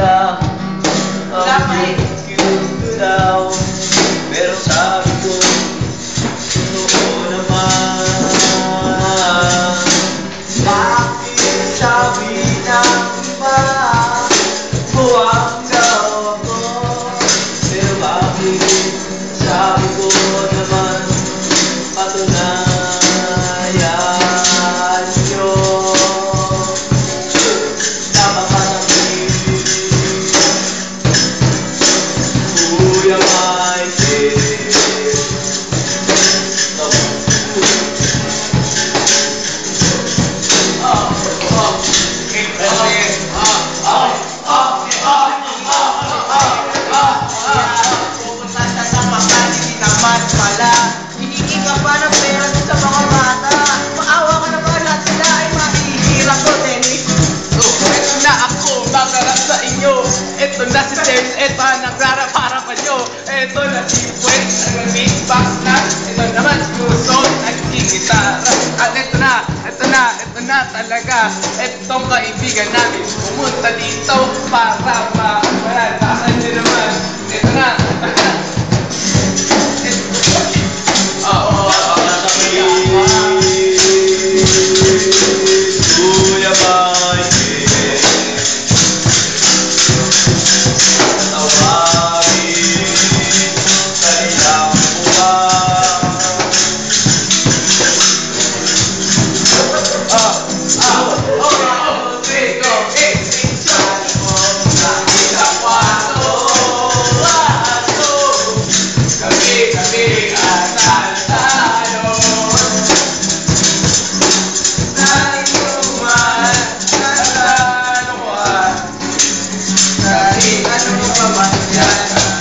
talaga ang cute ko daw. Pero sabi ko, totoo naman. Bakit sabi ng iba, buwang daw ako? Pero bakit sabi ko naman, patunayan nyo? Napapatapin Kuya Michael. Hihingi ka pa ng pera sa mga bata. Maawa ka naman, lahat sila ay mahihirap ko, Dennis. Ito na ako, magarap sa inyo. Ito na si James, ito ang nagrarap-harapan nyo. Ito na si Pwet, nag-mix-box na. Ito naman si Kusot, nag-gitara. At ito na talaga. Itong kaibigan namin pumunta dito para malalakan nyo naman. Ito na. Kuya Michael, tawagin kanilang buwan. Ano pa man yan?